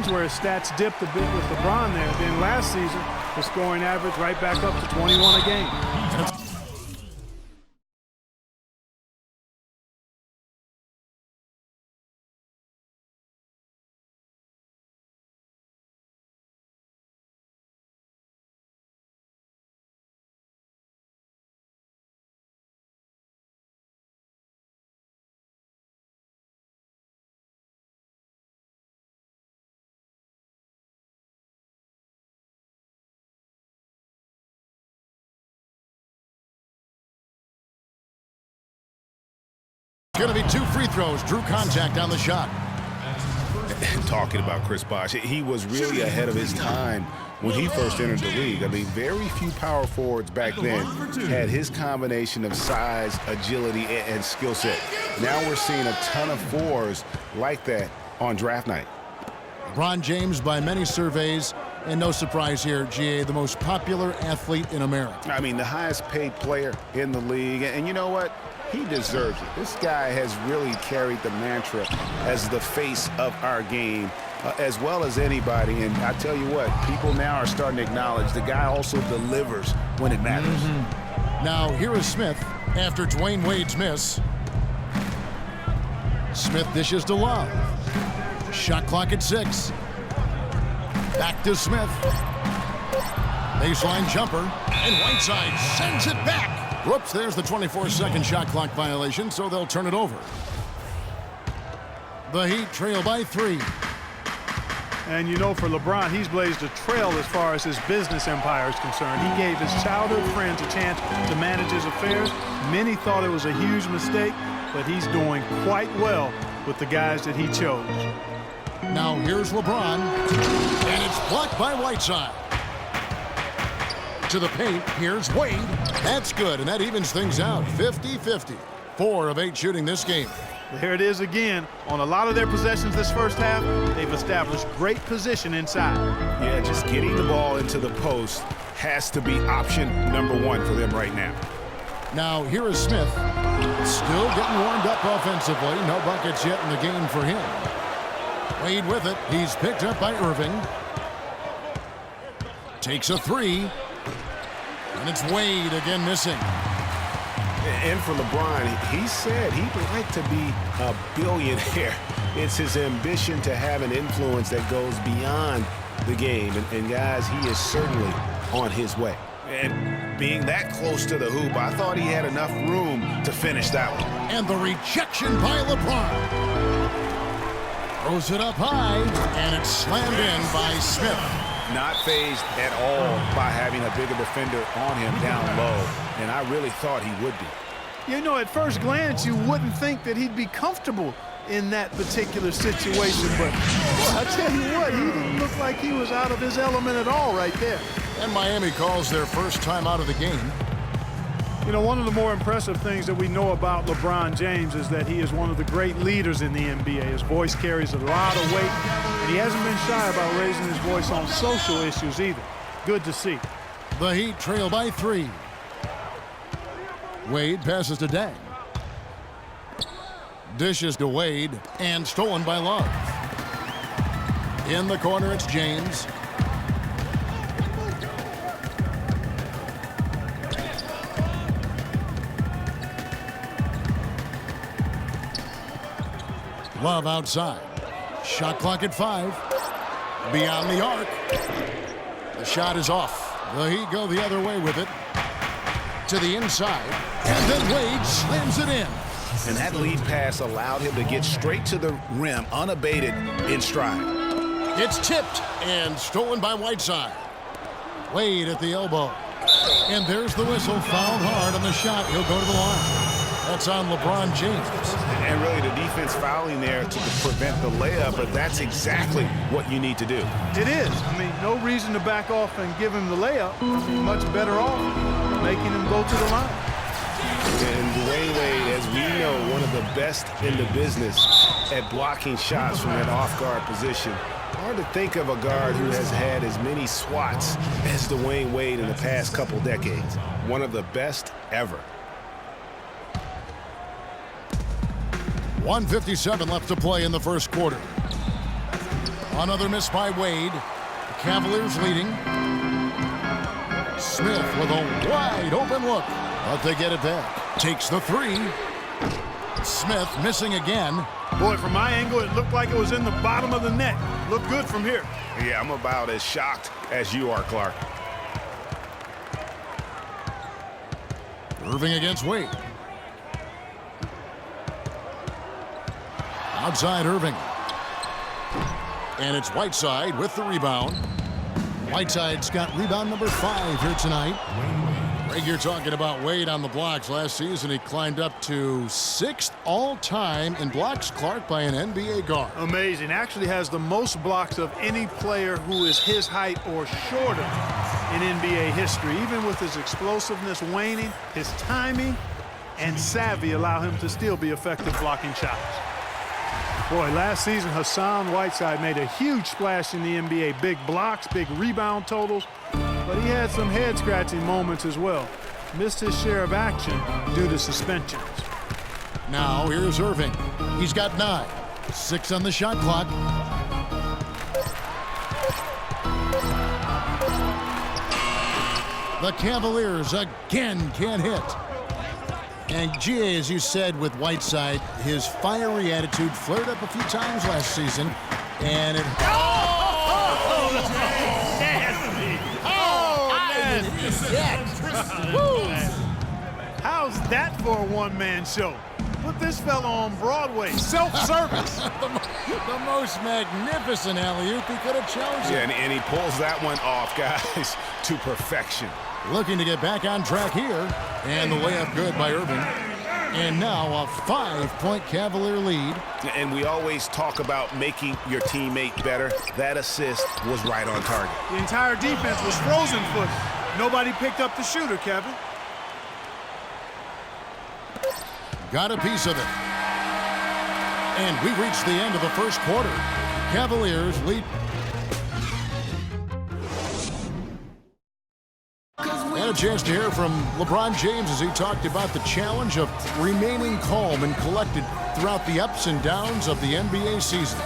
games where his stats dipped a bit with LeBron there. Then last season, his scoring average right back up to 21 a game. Going to be 2 free throws. Drew contact on the shot. Talking about Chris Bosh, he was really ahead of his time when he first entered the league. I mean, very few power forwards back then had his combination of size, agility, and skill set. Now we're seeing a ton of fours like that on draft night. LeBron James, by many surveys, and no surprise here, GA, the most popular athlete in America. I mean, the highest paid player in the league. And you know what? He deserves it. This guy has really carried the mantra as the face of our game as well as anybody. And I tell you what, people now are starting to acknowledge the guy also delivers when it matters. Now, here is Smith after Dwayne Wade's miss. Smith dishes to Love. Shot clock at 6. Back to Smith. Baseline jumper. And Whiteside sends it back. Whoops, there's the 24-second shot clock violation, so they'll turn it over. The Heat trail by 3. And you know, for LeBron, he's blazed a trail as far as his business empire is concerned. He gave his childhood friends a chance to manage his affairs. Many thought it was a huge mistake, but he's doing quite well with the guys that he chose. Now here's LeBron, and it's blocked by Whiteside. To the paint, here's Wade. That's good, and that evens things out. 50-50. 4 of 8 shooting this game. There it is again. On a lot of their possessions this first half, they've established great position inside. Yeah, just getting the ball into the post has to be option number 1 for them right now. Now here is Smith. Still getting warmed up offensively. No buckets yet in the game for him. Wade with it. He's picked up by Irving. Takes a 3. And it's Wade again missing. And for LeBron, he said he'd like to be a billionaire. It's his ambition to have an influence that goes beyond the game. And guys, he is certainly on his way. And being that close to the hoop, I thought he had enough room to finish that one. And the rejection by LeBron. Throws it up high, and it's slammed in by Smith. Not fazed at all by having a bigger defender on him down low, and I really thought he would be. You know, at first glance, you wouldn't think that he'd be comfortable in that particular situation, but well, I tell you what, he didn't look like he was out of his element at all right there. And Miami calls their first time out of the game. You know, one of the more impressive things that we know about LeBron James is that he is one of the great leaders in the NBA. His voice carries a lot of weight, and he hasn't been shy about raising his voice on social issues either. Good to see. The Heat trail by 3. Wade passes to Deng. Dishes to Wade, and stolen by Love. In the corner, it's James. Love outside. Shot clock at 5. Beyond the arc. The shot is off. The Heat go the other way with it. To the inside. And then Wade slams it in. And that lead pass allowed him to get straight to the rim, unabated in stride. It's tipped and stolen by Whiteside. Wade at the elbow. And there's the whistle. Fouled hard on the shot. He'll go to the line. That's on LeBron James. And really the defense fouling there to prevent the layup, but that's exactly what you need to do. It is. I mean, no reason to back off and give him the layup. He's much better off making him go to the line. And Dwayne Wade, as we know, one of the best in the business at blocking shots from that off-guard position. Hard to think of a guard who has had as many swats as Dwayne Wade in the past couple decades. One of the best ever. 1:57 left to play in the first quarter. Another miss by Wade. The Cavaliers leading. Smith with a wide open look, but they get it back. Takes the three. Smith missing again. Boy, from my angle, it looked like it was in the bottom of the net. Looked good from here. Yeah, I'm about as shocked as you are, Clark. Irving against Wade. Outside Irving. And it's Whiteside with the rebound. Whiteside's got rebound number 5 here tonight. Greg, you're talking about Wade on the blocks. Last season, he climbed up to 6th all-time in blocks, Clark, by an NBA guard. Amazing. Actually has the most blocks of any player who is his height or shorter in NBA history. Even with his explosiveness waning, his timing and savvy allow him to still be effective blocking shots. Boy, last season, Hassan Whiteside made a huge splash in the NBA. Big blocks, big rebound totals, but he had some head-scratching moments as well. Missed his share of action due to suspensions. Now here's Irving. He's got 9. 6 on the shot clock. The Cavaliers again can't hit. And GA, as you said with Whiteside, his fiery attitude flared up a few times last season. And it... How's that for a one-man show? Put this fella on Broadway. Self-service. the most magnificent alley-oop he could have chosen. Yeah, and he pulls that one off, guys, to perfection. Looking to get back on track here. And the layup good by Irving. And now a 5-point Cavalier lead. And we always talk about making your teammate better. That assist was right on target. The entire defense was frozen footed. Nobody picked up the shooter, Kevin. Got a piece of it. And we reached the end of the first quarter. Cavaliers lead. And a chance to hear from LeBron James as he talked about the challenge of remaining calm and collected throughout the ups and downs of the NBA season.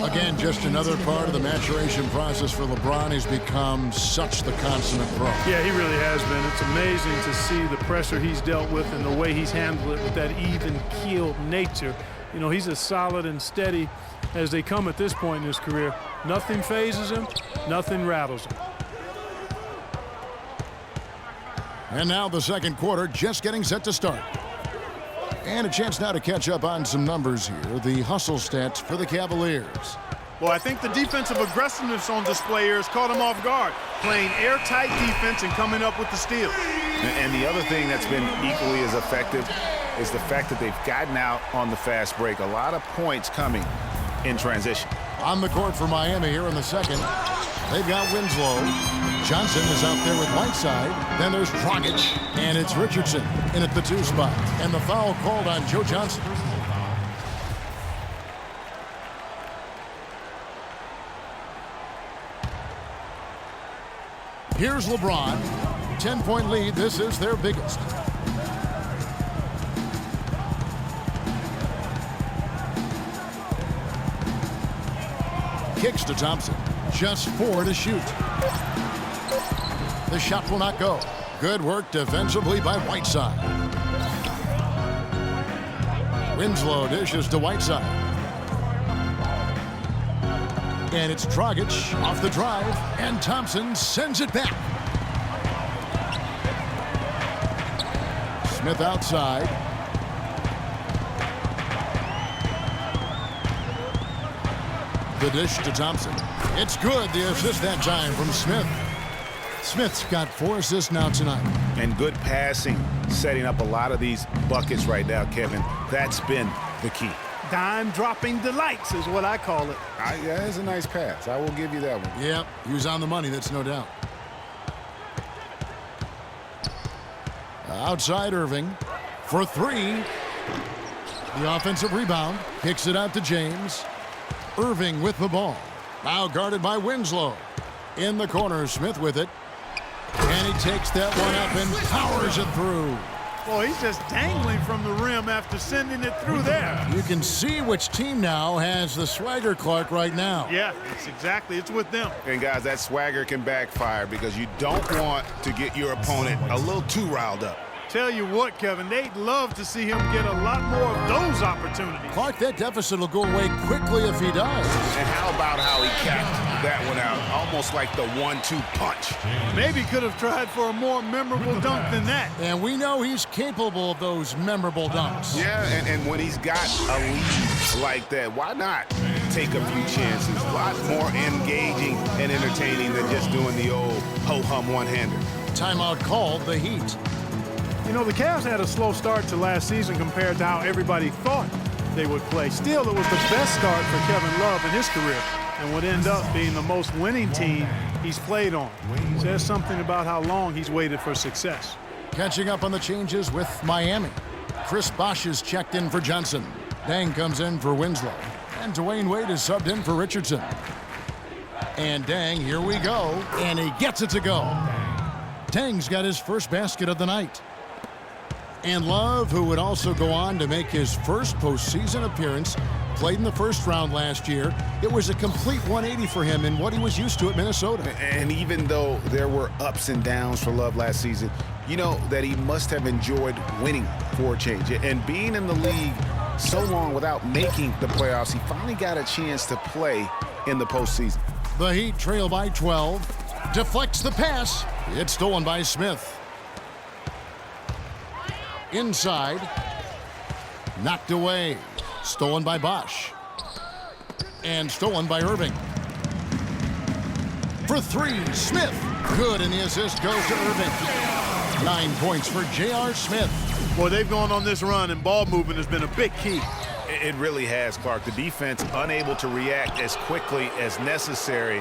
Again, just another part of the maturation process for LeBron. He's become such the consummate pro. Yeah, he really has been. It's amazing to see the pressure he's dealt with and the way he's handled it with that even-keeled nature. You know, he's as solid and steady as they come at this point in his career. Nothing phases him, nothing rattles him. And now the second quarter just getting set to start. And a chance now to catch up on some numbers here. The hustle stats for the Cavaliers. Well, I think the defensive aggressiveness on display here has caught him off guard. Playing airtight defense and coming up with the steal. And the other thing that's been equally as effective is the fact that they've gotten out on the fast break. A lot of points coming in transition. On the court for Miami here in the second. They've got Winslow. Johnson is out there with Whiteside. Then there's Dragic. And it's Richardson in at the 2 spot. And the foul called on Joe Johnson. Here's LeBron. 10-point lead. This is their biggest. Kicks to Thompson. Just 4 to shoot. The shot will not go. Good work defensively by Whiteside. Winslow dishes to Whiteside. And it's Dragic off the drive. And Thompson sends it back. Smith outside. The dish to Thompson. It's good. The assist that time from Smith. Smith's got 4 assists now tonight. And good passing, setting up a lot of these buckets right now, Kevin. That's been the key. Dime-dropping delights is what I call it. That is a nice pass. I will give you that one. Yep, he was on the money, that's no doubt. Outside Irving for 3. The offensive rebound. Kicks it out to James. Irving with the ball. Now guarded by Winslow. In the corner, Smith with it. And he takes that one up and powers it through. Well, he's just dangling from the rim after sending it through there. You can see which team now has the swagger, Clark, right now. Yeah, it's with them. And, guys, that swagger can backfire because you don't want to get your opponent a little too riled up. Tell you what, Kevin, they'd love to see him get a lot more of those opportunities. Clark, that deficit will go away quickly if he does. And how about how he capped that one out? Almost like the 1-2 punch. Maybe could have tried for a more memorable dunk than that. And we know he's capable of those memorable dunks. Yeah, and when he's got a lead like that, why not take a few chances? A lot more engaging and entertaining than just doing the old ho-hum one-hander. Timeout called, the Heat. You know, the Cavs had a slow start to last season compared to how everybody thought they would play. Still, it was the best start for Kevin Love in his career and would end up being the most winning team he's played on. Says something about how long he's waited for success. Catching up on the changes with Miami. Chris Bosh is checked in for Johnson. Dang comes in for Winslow. And Dwayne Wade is subbed in for Richardson. And Dang, here we go. And he gets it to go. Dang's got his first basket of the night. And Love, who would also go on to make his first postseason appearance, played in the first round last year. It was a complete 180 for him in what he was used to at Minnesota. And even though there were ups and downs for Love last season, you know that he must have enjoyed winning for a change. And being in the league so long without making the playoffs, he finally got a chance to play in the postseason. The Heat trail by 12. Deflects the pass. It's stolen by Smith. Inside. Knocked away. Stolen by Bosh. And stolen by Irving. For three, Smith. Good, and the assist goes to Irving. 9 points for J.R. Smith. Boy, they've gone on this run, and ball movement has been a big key. It really has, Clark. The defense unable to react as quickly as necessary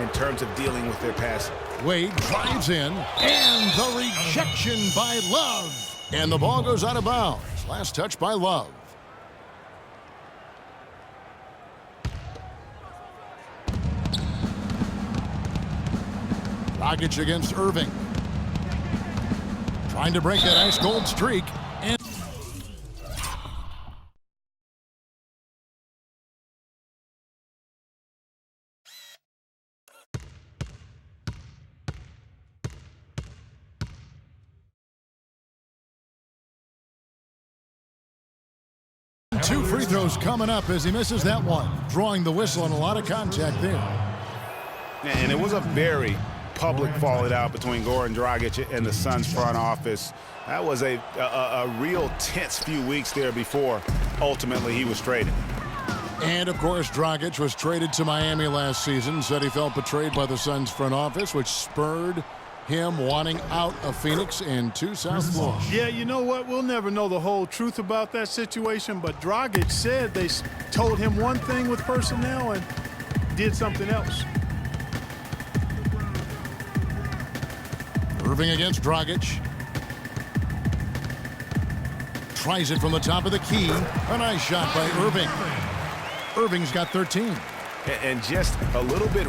in terms of dealing with their passing. Wade drives in, and the rejection by Love. And the ball goes out of bounds. Last touch by Love. Dragic against Irving. Trying to break that ice-cold streak. And two free throws coming up as he misses that one. Drawing the whistle and a lot of contact there. And it was a very public falling out between Goran Dragic and the Suns front office. That was a real tense few weeks there before ultimately he was traded. And, of course, Dragic was traded to Miami last season, said he felt betrayed by the Suns front office, which spurred him wanting out of Phoenix and to South Florida. Yeah, you know what? We'll never know the whole truth about that situation, but Dragic said they told him one thing with personnel and did something else. Irving against Dragic. Tries it from the top of the key. A nice shot by Irving. Irving's got 13. And just a little bit